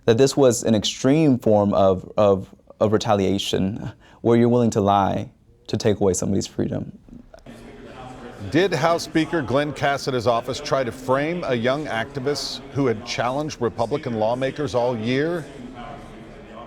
that this was an extreme form of retaliation where you're willing to lie to take away somebody's freedom. Did House Speaker Glenn Cassidy's office try to frame a young activist who had challenged Republican lawmakers all year?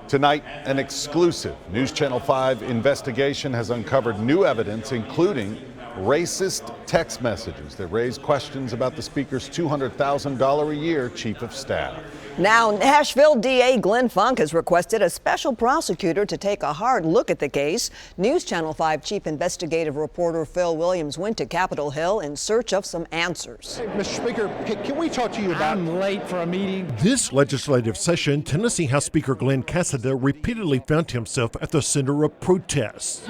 Tonight, an exclusive News Channel 5 investigation has uncovered new evidence, including racist text messages that raise questions about the Speaker's $200,000 a year chief of staff. Now, Nashville DA Glenn Funk has requested a special prosecutor to take a hard look at the case. News Channel 5 chief investigative reporter Phil Williams went to Capitol Hill in search of some answers. Hey, Mr. Speaker, can we talk to you about... I'm late for a meeting. This legislative session, Tennessee House Speaker Glenn Cassidy repeatedly found himself at the center of protests.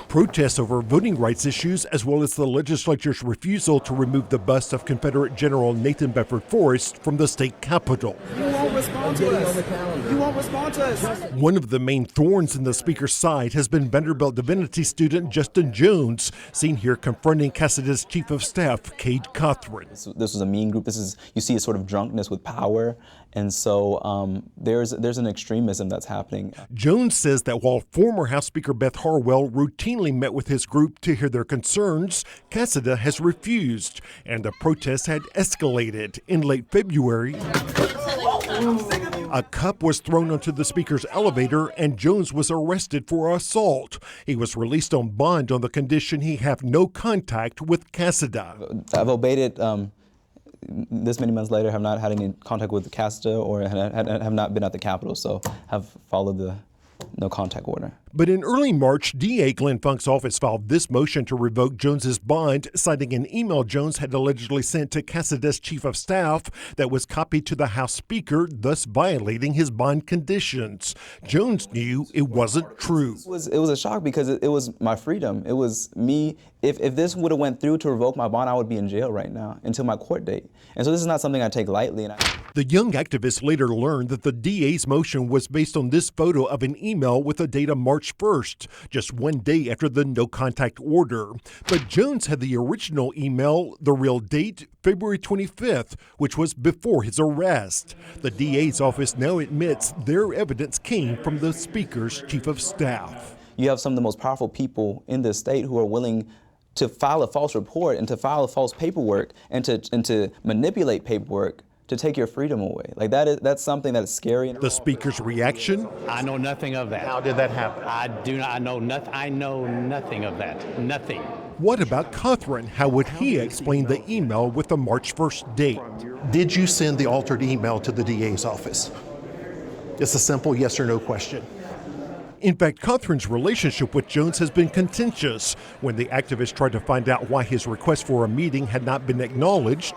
Protests over voting rights issues, as well as the legislature's refusal to remove the bust of Confederate General Nathan Bedford Forrest from the state capitol. You won't respond to us. You won't respond to us. One of the main thorns in the Speaker's side has been Vanderbilt Divinity student Justin Jones, seen here confronting Cassidy's chief of staff, Cade Cothren. This was a mean group. You see a sort of drunkenness with power. And so there's an extremism that's happening. Jones says that while former House Speaker Beth Harwell routinely met with his group to hear their concerns, Cassidy has refused, and the protests had escalated. In late February, a cup was thrown onto the Speaker's elevator, and Jones was arrested for assault. He was released on bond on the condition he have no contact with Cassidy. I've obeyed it. This many months later, have not had any contact with Cassidy or have not been at the Capitol, so have followed the no contact order. But in early March, DA Glenn Funk's office filed this motion to revoke Jones's bond, citing an email Jones had allegedly sent to Cassidy's chief of staff that was copied to the House Speaker, thus violating his bond conditions. Jones knew it wasn't true. It was a shock because it was my freedom. It was me. If this would have went through to revoke my bond, I would be in jail right now until my court date. And so this is not something I take lightly. The young activist later learned that the DA's motion was based on this photo of an email with the date of March 1st, just one day after the no contact order. But Jones had the original email, the real date, February 25th, which was before his arrest. The DA's office now admits their evidence came from the Speaker's chief of staff. You have some of the most powerful people in this state who are willing to file a false report and to file a false paperwork and to manipulate paperwork to take your freedom away. Like that's something that's scary. The Speaker's reaction? I know nothing of that. How did that happen? I know nothing of that. Nothing. What about Cothren? How would he explain the email with the March 1st date? Did you send the altered email to the DA's office? It's a simple yes or no question. In fact, Cothren's relationship with Jones has been contentious. When the activist tried to find out why his request for a meeting had not been acknowledged,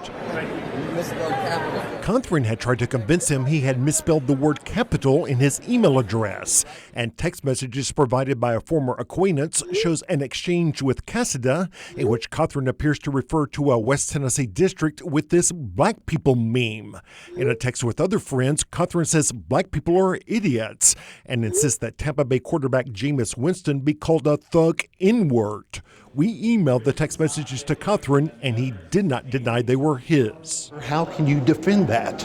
Cothren had tried to convince him he had misspelled the word Capitol in his email address. And text messages provided by a former acquaintance shows an exchange with Cassidy in which Cothren appears to refer to a West Tennessee district with this black people meme. In a text with other friends, Cothren says black people are idiots and insists that Tampa Bay quarterback Jameis Winston be called a thug N-word. We emailed the text messages to Cothren, and he did not deny they were his. How can you defend that?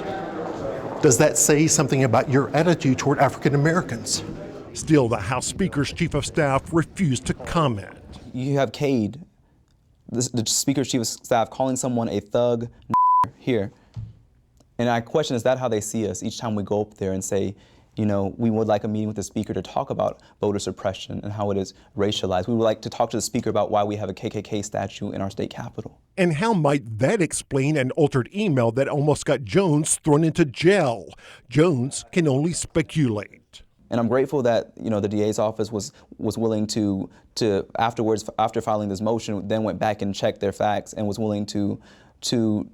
Does that say something about your attitude toward African Americans? Still, the House Speaker's chief of staff refused to comment. You have Cade, the Speaker's chief of staff, calling someone a thug here. And I question, is that how they see us each time we go up there and say, you know, we would like a meeting with the Speaker to talk about voter suppression and how it is racialized. We would like to talk to the Speaker about why we have a KKK statue in our state capitol. And how might that explain an altered email that almost got Jones thrown into jail? Jones can only speculate. And I'm grateful that, you know, the DA's office was willing to afterwards, after filing this motion, then went back and checked their facts and was willing to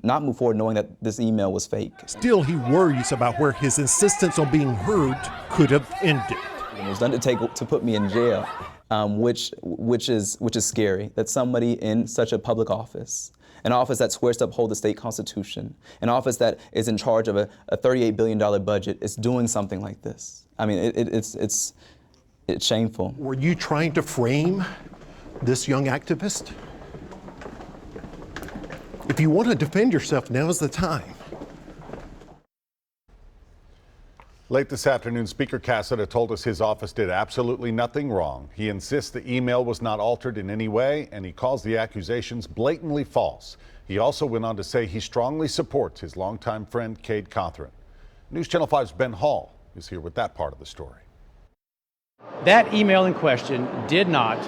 not move forward knowing that this email was fake. Still, he worries about where his insistence on being heard could have ended. It was done to put me in jail, which is scary, that somebody in such a public office, an office that swears to uphold the state constitution, an office that is in charge of a $38 billion budget, is doing something like this. I mean, it's shameful. Were you trying to frame this young activist? If you want to defend yourself, now is the time. Late this afternoon, Speaker Cassida told us his office did absolutely nothing wrong. He insists the email was not altered in any way, and he calls the accusations blatantly false. He also went on to say he strongly supports his longtime friend, Cade Cothren. News Channel 5's Ben Hall is here with that part of the story. That email in question did not,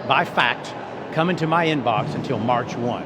by fact, come into my inbox until March 1.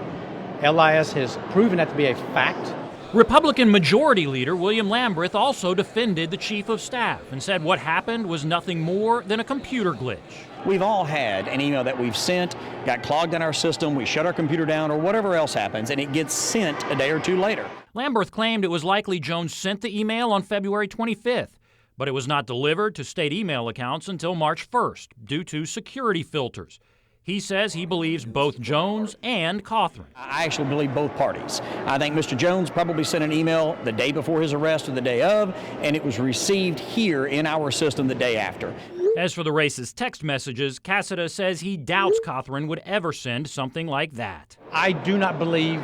LIS has proven that to be a fact. Republican Majority Leader William Lamberth also defended the Chief of Staff and said what happened was nothing more than a computer glitch. We've all had an email that we've sent, got clogged in our system, we shut our computer down, or whatever else happens, and it gets sent a day or two later. Lamberth claimed it was likely Jones sent the email on February 25th, but it was not delivered to state email accounts until March 1st due to security filters. He says he believes both Jones and Cothren. I actually believe both parties. I think Mr. Jones probably sent an email the day before his arrest or the day of, and it was received here in our system the day after. As for the racist text messages, Cassida says he doubts Cothren would ever send something like that. I do not believe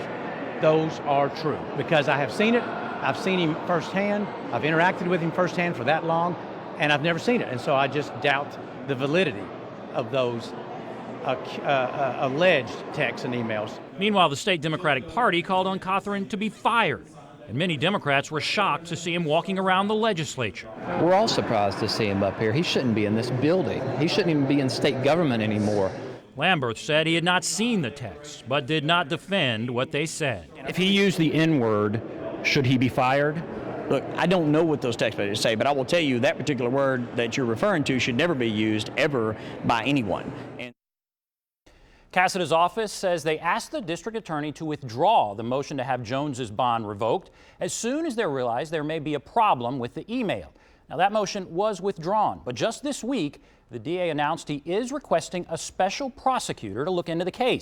those are true because I have seen it. I've seen him firsthand. I've interacted with him firsthand for that long, and I've never seen it. And so I just doubt the validity of those alleged texts and emails. Meanwhile, the state Democratic Party called on Cothren to be fired, and many Democrats were shocked to see him walking around the legislature. We're all surprised to see him up here. He shouldn't be in this building. He shouldn't even be in state government anymore. Lamberth said he had not seen the texts, but did not defend what they said. If he used the N-word, should he be fired? Look, I don't know what those text messages say, but I will tell you that particular word that you're referring to should never be used ever by anyone. Cassida's office says they asked the district attorney to withdraw the motion to have Jones's bond revoked as soon as they realized there may be a problem with the email. Now, that motion was withdrawn, but just this week, the DA announced he is requesting a special prosecutor to look into the case.